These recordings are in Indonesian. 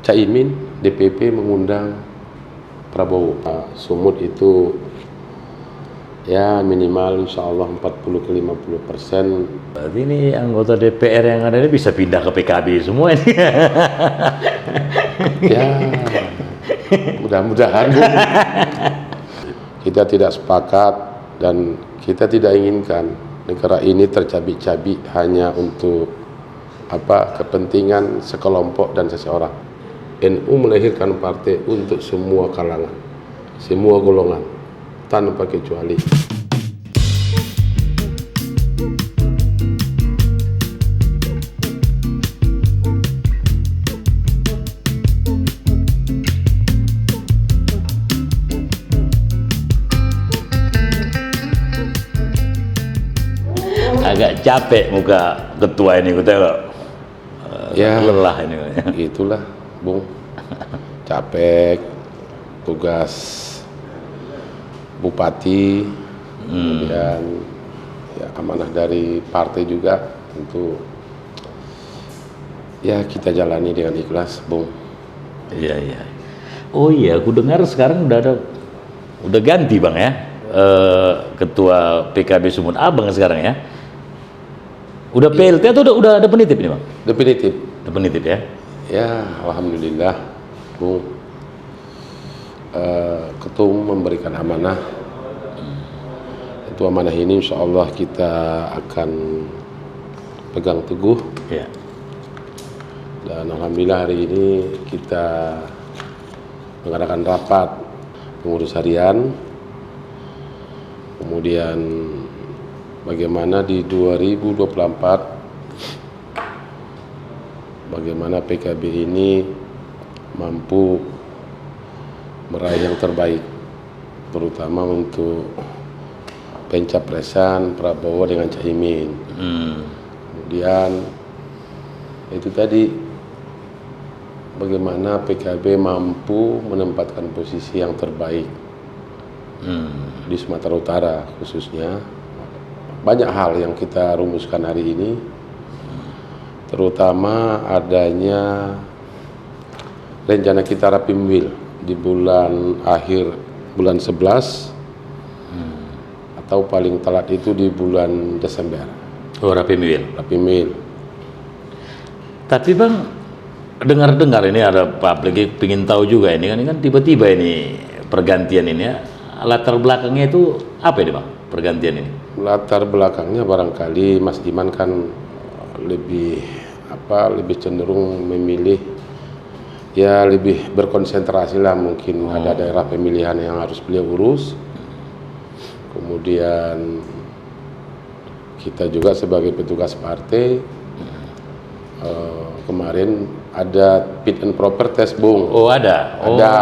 Caimin DPP mengundang Prabowo. Sumut itu ya minimal insya Allah 40-50%. Berarti ini anggota DPR yang ada ini bisa pindah ke PKB semua ini. Ya, mudah-mudahan. Kita tidak sepakat dan kita tidak inginkan negara ini tercabik-cabik hanya untuk kepentingan sekelompok dan seseorang. NU melahirkan partai untuk semua kalangan, semua golongan, tanpa kecuali. Agak capek muka ketua ini, gue tengok. Ya, lelah ini. Itulah, Bung. Capek, tugas bupati, kemudian ya amanah dari partai juga, tentu ya kita jalani dengan ikhlas, Bung. Iya, iya. Oh iya, aku dengar sekarang udah ganti Bang ya, ketua PKB Sumut Abang sekarang ya. Udah PLT atau udah definitif ini Bang? Definitif. Definitif ya? Ya, alhamdulillah, Bung. Ketum memberikan amanah. Itu amanah ini insya Allah kita akan pegang teguh. Ya. Dan alhamdulillah hari ini kita mengadakan rapat pengurus harian. Kemudian bagaimana di 2024 bagaimana PKB ini mampu meraih yang terbaik, terutama untuk pencapresan Prabowo dengan Caimin. Kemudian itu tadi bagaimana PKB mampu menempatkan posisi yang terbaik di Sumatera Utara khususnya. Banyak hal yang kita rumuskan hari ini, terutama adanya rencana kita Rapimwil di akhir bulan 11 atau paling telat itu di bulan Desember. Oh, Rapimwil. Tapi Bang, dengar-dengar ini ada publik ingin tahu juga ini kan tiba-tiba ini pergantian ini ya. Latar belakangnya itu apa ini Bang, pergantian ini? Latar belakangnya barangkali Mas Iman kan lebih cenderung memilih ya lebih berkonsentrasi lah, mungkin ada daerah pemilihan yang harus beliau urus. Kemudian kita juga sebagai petugas partai kemarin ada fit and proper test, Bung. Oh, ada. Ada.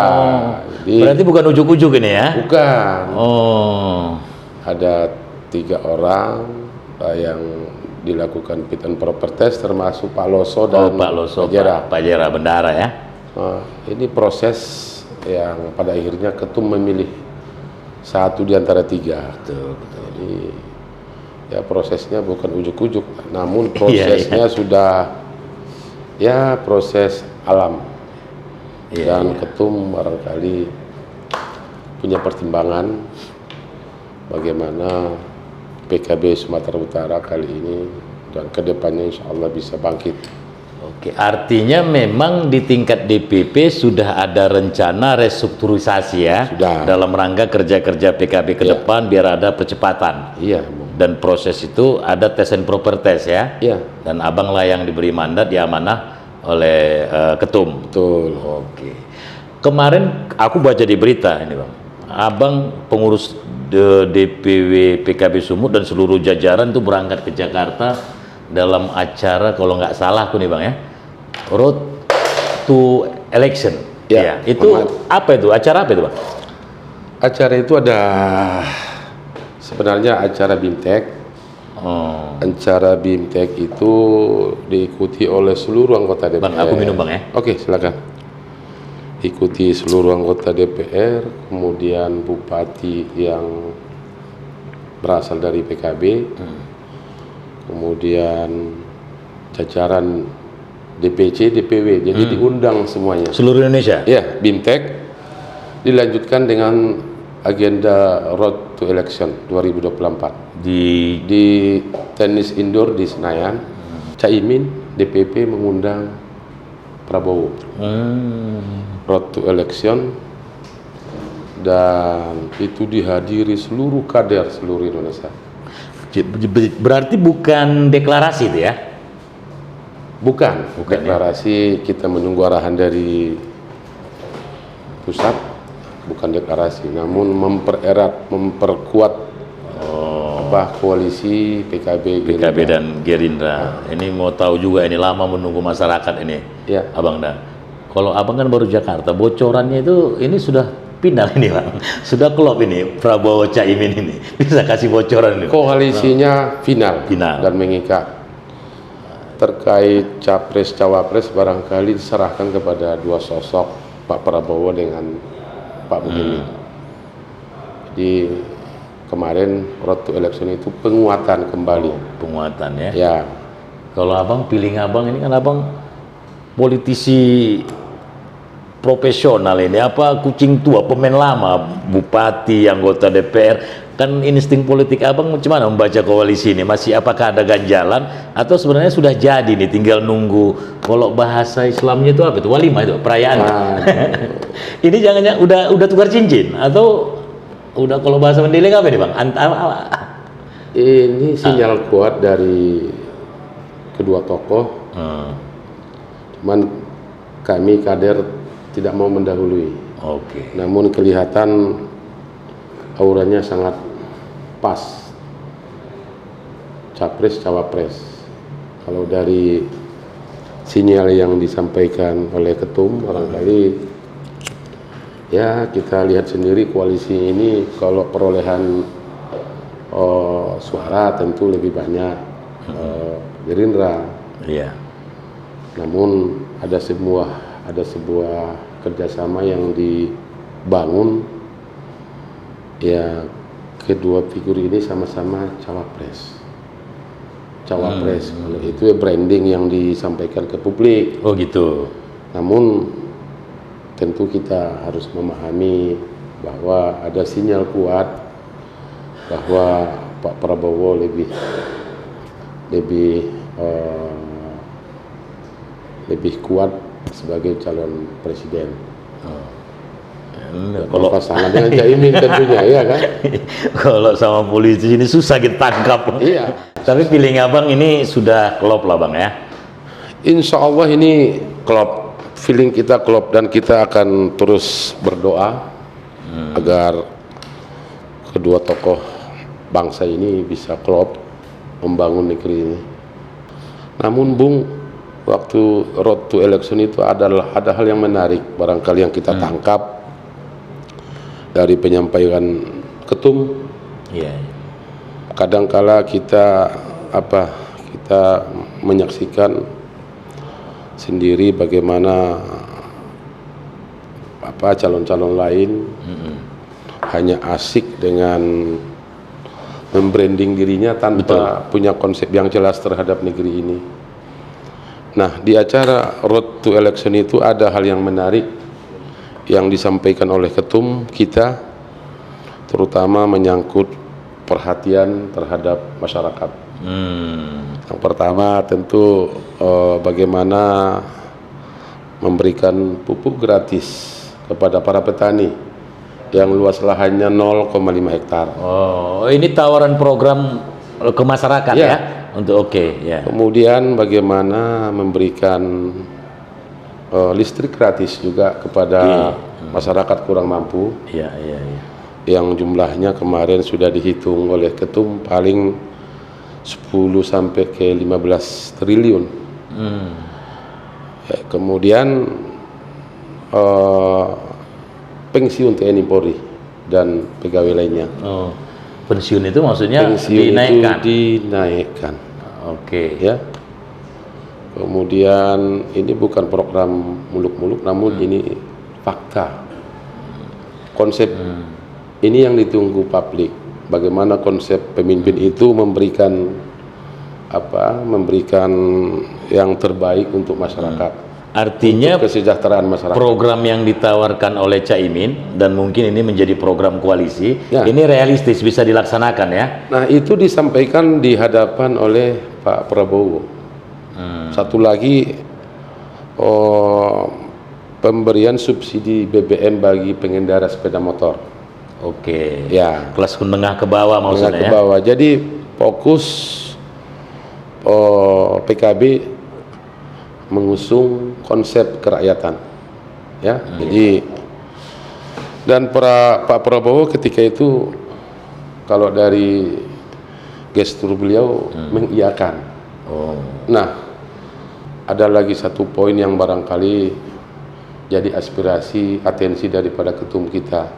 Jadi, berarti bukan ujuk-ujuk ini ya? Bukan. Oh. Ada 3 orang yang dilakukan fit and proper test, termasuk Pak Loso dan Pak Loso, Pak Jera Bendara ya. Ini proses yang pada akhirnya ketum memilih 1 di antara 3. Betul. Jadi ya prosesnya bukan ujuk-ujuk, namun prosesnya sudah ya proses alam. Dan ketum barangkali punya pertimbangan bagaimana PKB Sumatera Utara kali ini dan kedepannya insya Allah bisa bangkit. Oke, artinya memang di tingkat DPP sudah ada rencana restrukturisasi ya, sudah, dalam rangka kerja-kerja PKB ke depan biar ada percepatan. Iya. Dan proses itu ada tes and proper test ya. Iya. Dan Abang lah yang diberi mandat diamanah oleh ketum. Betul. Oke. Kemarin aku baca di berita ini Bang, Abang pengurus DPW PKB Sumut dan seluruh jajaran itu berangkat ke Jakarta dalam acara, kalau nggak salah aku nih Bang ya, Road to Election. Ya, itu apa itu? Acara apa itu Bang? Acara itu ada sebenarnya acara BIMTEK. Acara BIMTEK itu diikuti oleh seluruh anggota DPR. Bang, aku minum Bang ya. Oke, silakan. Ikuti seluruh anggota DPR, kemudian bupati yang berasal dari PKB, kemudian jajaran DPC, DPW, jadi diundang semuanya. Seluruh Indonesia. Ya, BIMTEK dilanjutkan dengan agenda Road to Election 2024 di tenis indoor di Senayan. Caimin DPP mengundang Prabowo. Road to Election, dan itu dihadiri seluruh kader seluruh Indonesia. Berarti bukan deklarasi itu ya? Bukan deklarasi, kita menunggu arahan dari pusat, bukan deklarasi, namun memperkuat koalisi PKB dan Gerindra. Ini mau tahu juga, ini lama menunggu masyarakat ini, ya. Abang dah. Kalau abang kan baru Jakarta, bocorannya itu ini sudah final ini bang, sudah klop ini Prabowo Caimin ini, bisa kasih bocoran ini? Koalisinya final dan mengikat. Terkait capres cawapres barangkali diserahkan kepada dua sosok, Pak Prabowo dengan Pak Muhyiddin. Jadi kemarin Road to Election itu penguatan kembali. Penguatan ya? Ya. Kalau abang pilih abang ini kan abang politisi profesional ini, apa kucing tua, pemain lama, bupati, anggota DPR. Kan insting politik abang gimana membaca koalisi ini? Masih apakah ada ganjalan atau sebenarnya sudah jadi nih, tinggal nunggu? Kalau bahasa Islamnya itu apa itu? Walimah itu perayaan. Ini jangan udah tukar cincin atau udah, kalau bahasa Mendeleng apa nih bang? Ini sinyal kuat dari kedua tokoh. Cuman kami kader tidak mau mendahului. Namun kelihatan auranya sangat pas, capres cawapres. Kalau dari sinyal yang disampaikan oleh ketum, barangkali ya kita lihat sendiri koalisi ini kalau perolehan suara tentu lebih banyak Gerindra. Namun ada sebuah kerjasama yang dibangun. Ya, kedua figur ini sama-sama cawapres. Kalau itu ya branding yang disampaikan ke publik. Oh gitu. Namun tentu kita harus memahami bahwa ada sinyal kuat bahwa Pak Prabowo lebih kuat sebagai calon presiden. Kalau pasangan dengan Caimin tentunya, ya kan? Kalau sama polisi ini susah kita tangkap. Iya. Tapi pilih abang ini sudah klop lah bang ya? Insya Allah ini klop, feeling kita klop, dan kita akan terus berdoa agar kedua tokoh bangsa ini bisa klop membangun negeri ini. Namun Bung, waktu Road to Election itu ada hal yang menarik barangkali yang kita tangkap dari penyampaian ketum. Kadangkala kita menyaksikan sendiri bagaimana calon-calon lain hanya asik dengan membranding dirinya tanpa punya konsep yang jelas terhadap negeri ini. Nah, di acara Road to Election itu ada hal yang menarik yang disampaikan oleh ketum kita, terutama menyangkut perhatian terhadap masyarakat. Yang pertama tentu bagaimana memberikan pupuk gratis kepada para petani yang luas lahannya 0,5 hektar. Oh, ini tawaran program ke masyarakat ya? Untuk Kemudian bagaimana memberikan listrik gratis juga kepada masyarakat kurang mampu. Yang jumlahnya kemarin sudah dihitung oleh ketum paling 10 sampai ke 15 triliun. Kemudian pensiun TNI Polri dan pegawai lainnya. Pensiun itu maksudnya dinaikkan. Ya. Kemudian ini bukan program muluk-muluk, namun ini fakta. Konsep ini yang ditunggu publik. Bagaimana konsep pemimpin itu memberikan memberikan yang terbaik untuk masyarakat. Artinya Untuk kesejahteraan masyarakat. program yang ditawarkan oleh Caimin dan mungkin ini menjadi program koalisi, Ya. ini realistis bisa dilaksanakan ya. Nah, itu disampaikan di hadapan oleh Pak Prabowo. Satu lagi, pemberian subsidi BBM bagi pengendara sepeda motor. Oke. Ya, Kelas menengah ke bawah menengah maksudnya ke ya. bawah. Jadi fokus PKB mengusung konsep kerakyatan. Ya, jadi dan Pak Prabowo ketika itu kalau dari gestur beliau mengiyakan. Oh. Nah, ada lagi satu poin yang barangkali jadi aspirasi atensi daripada ketum kita.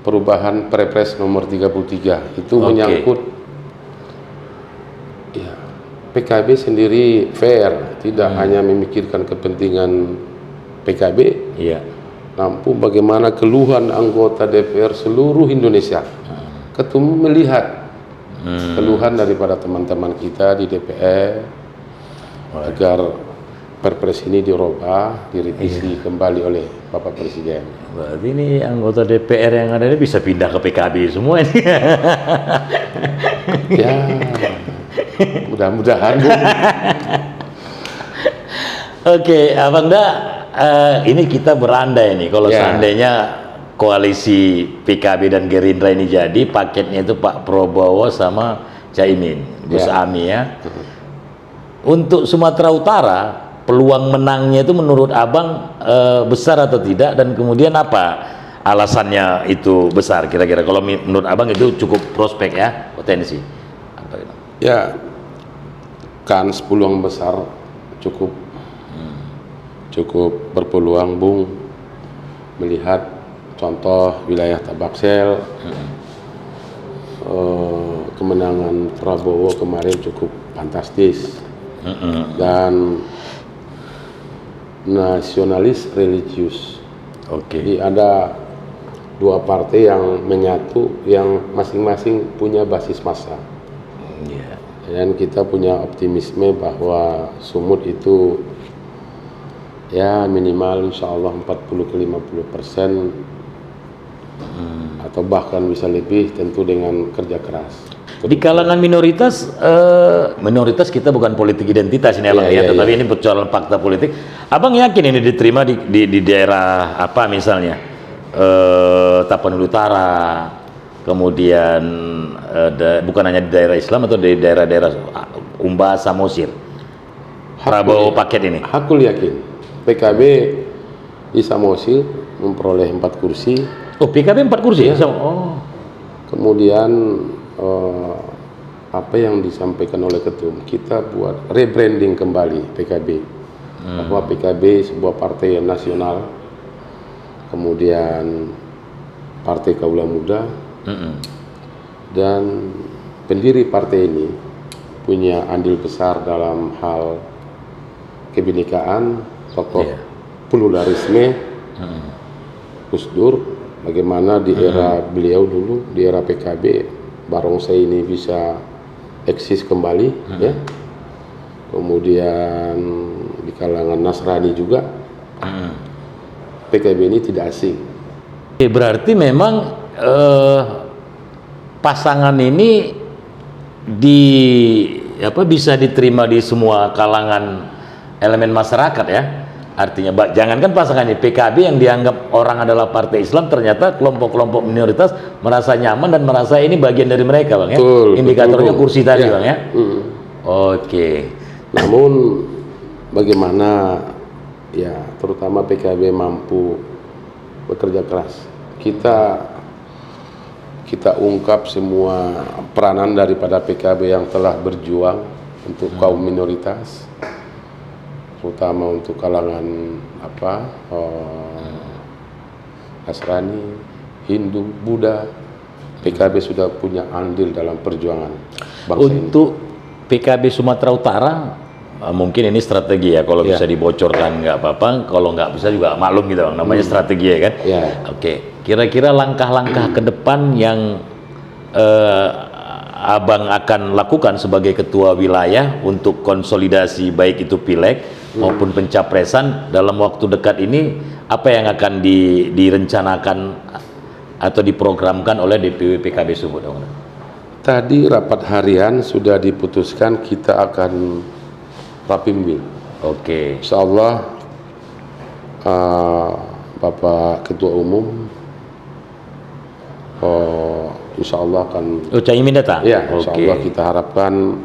Perubahan Perpres nomor 33 itu Oke. menyangkut ya, PKB sendiri fair, tidak hanya memikirkan kepentingan PKB, Iya. namun bagaimana keluhan anggota DPR seluruh Indonesia. Ketum melihat keluhan daripada teman-teman kita di DPR agar Perpres ini dirubah, direvisi kembali oleh Bapak Presiden. Berarti ini anggota DPR yang ada ini bisa pindah ke PKB semua ini. Ya, mudah-mudahan Bu. Oke, Abang Da, ini kita berandai nih kalau Ya. seandainya koalisi PKB dan Gerindra ini jadi, paketnya itu Pak Prabowo sama Caimin, Gus Ya. Ami ya. Untuk Sumatera Utara, peluang menangnya itu menurut Abang besar atau tidak, dan kemudian apa alasannya itu besar kira-kira? Kalau menurut Abang itu cukup prospek ya, potensi. Apa itu? Ya, kan peluang besar cukup berpeluang Bung, melihat contoh wilayah Tabaksel, kemenangan Prabowo kemarin cukup fantastis dan nasionalis religius. Oke. Jadi ada dua partai yang menyatu, yang masing-masing punya basis massa. Iya. Dan kita punya optimisme bahwa Sumut itu ya minimal insya Allah 40-50% atau bahkan bisa lebih, tentu dengan kerja keras. Di kalangan minoritas, minoritas kita bukan politik identitas ini Abang Iya, ya, iya, tetapi ini persoalan fakta politik. Abang yakin ini diterima di daerah apa misalnya Tapanuli Utara, kemudian bukan hanya di daerah Islam atau di daerah-daerah Umbas, Samosir, Prabowo paket ini. Aku yakin PKB di Samosir memperoleh 4 kursi, Oh, PKB 4 kursi ya? Oh. kemudian apa yang disampaikan oleh ketum, kita buat rebranding kembali PKB, bahwa PKB sebuah partai yang nasional, kemudian partai kaula muda, dan pendiri partai ini punya andil besar dalam hal kebinekaan, tokoh pluralisme, Gus Dur, bagaimana di era beliau dulu, di era PKB, barongsai ini bisa eksis kembali, ya. Kemudian di kalangan Nasrani juga, PKB ini tidak asing. Berarti memang pasangan ini bisa diterima di semua kalangan elemen masyarakat ya. Artinya, jangankan pasangan ini, PKB yang dianggap orang adalah partai Islam, ternyata kelompok-kelompok minoritas merasa nyaman dan merasa ini bagian dari mereka, Bang ya. Betul, Indikatornya betul. kursi tadi, Ya. Bang ya. Oke. Namun bagaimana ya terutama PKB mampu bekerja keras. Kita ungkap semua peranan daripada PKB yang telah berjuang untuk kaum minoritas, terutama untuk kalangan Nasrani, Hindu, Buddha. PKB sudah punya andil dalam perjuangan bangsa ini. Untuk PKB Sumatera Utara, mungkin ini strategi ya, kalau bisa dibocorkan nggak apa-apa, kalau nggak bisa juga maklum gitu Bang, namanya strategi ya kan. Ya. Oke, kira-kira langkah-langkah ke depan yang Abang akan lakukan sebagai ketua wilayah untuk konsolidasi baik itu pileg maupun pencapresan dalam waktu dekat ini, apa yang akan direncanakan atau diprogramkan oleh DPW PKB Sumut? Tadi rapat harian sudah diputuskan kita akan rapimbil. Oke. Insyaallah Bapak Ketua Umum insyaallah akan Caimin datang? ya, insyaallah kita harapkan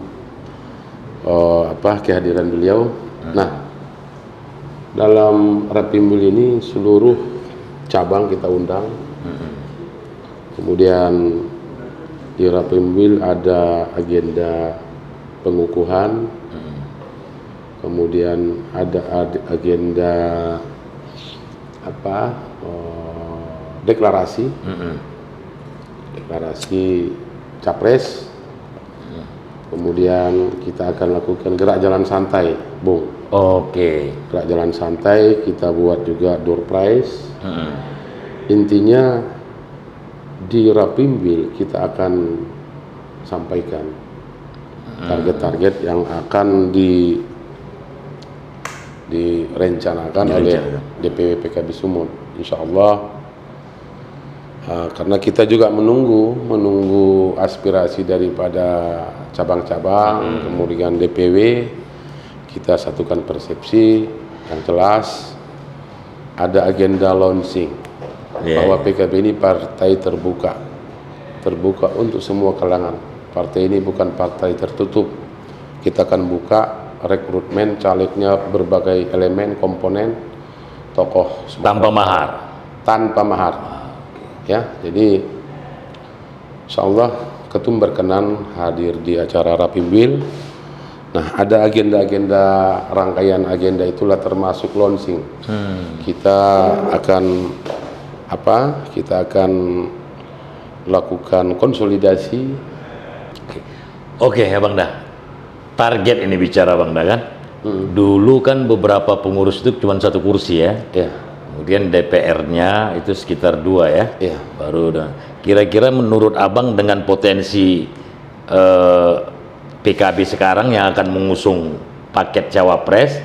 kehadiran beliau. Nah, dalam rapimbil ini seluruh cabang kita undang. Kemudian di rapimbil ada agenda pengukuhan, kemudian ada agenda deklarasi capres, kemudian kita akan lakukan gerak jalan santai, Bung. Oke. Gerak jalan santai kita buat juga door prize. Intinya di rapimbil kita akan sampaikan target-target yang akan direncanakan oleh DPW PKB Sumut, insyaallah. Karena kita juga menunggu aspirasi daripada cabang-cabang, kemudian DPW, kita satukan persepsi yang jelas. Ada agenda launching bahwa PKB ini partai terbuka untuk semua kalangan. Partai ini bukan partai tertutup. Kita akan buka rekrutmen calegnya berbagai elemen, komponen, tokoh tanpa mahar. Ya, jadi insyaallah Ketum berkenan hadir di acara rapimbil. Nah, ada agenda-agenda, rangkaian agenda itulah termasuk launching. Kita akan lakukan konsolidasi. Oke, ya Bang Dah. Target ini bicara Bang Dah kan. Dulu kan beberapa pengurus itu cuma 1 kursi ya. Kemudian DPR-nya itu sekitar 2 ya. Baru udah. Kira-kira menurut Abang dengan potensi PKB sekarang yang akan mengusung paket cawapres,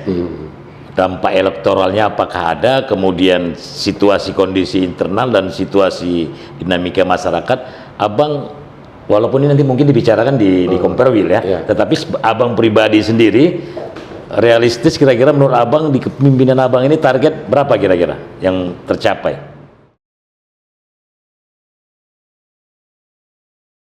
dampak elektoralnya apakah ada, kemudian situasi kondisi internal dan situasi dinamika masyarakat, Abang walaupun ini nanti mungkin dibicarakan di Komperwil ya, tetapi Abang pribadi sendiri realistis kira-kira menurut Abang di kepemimpinan Abang ini target berapa kira-kira yang tercapai?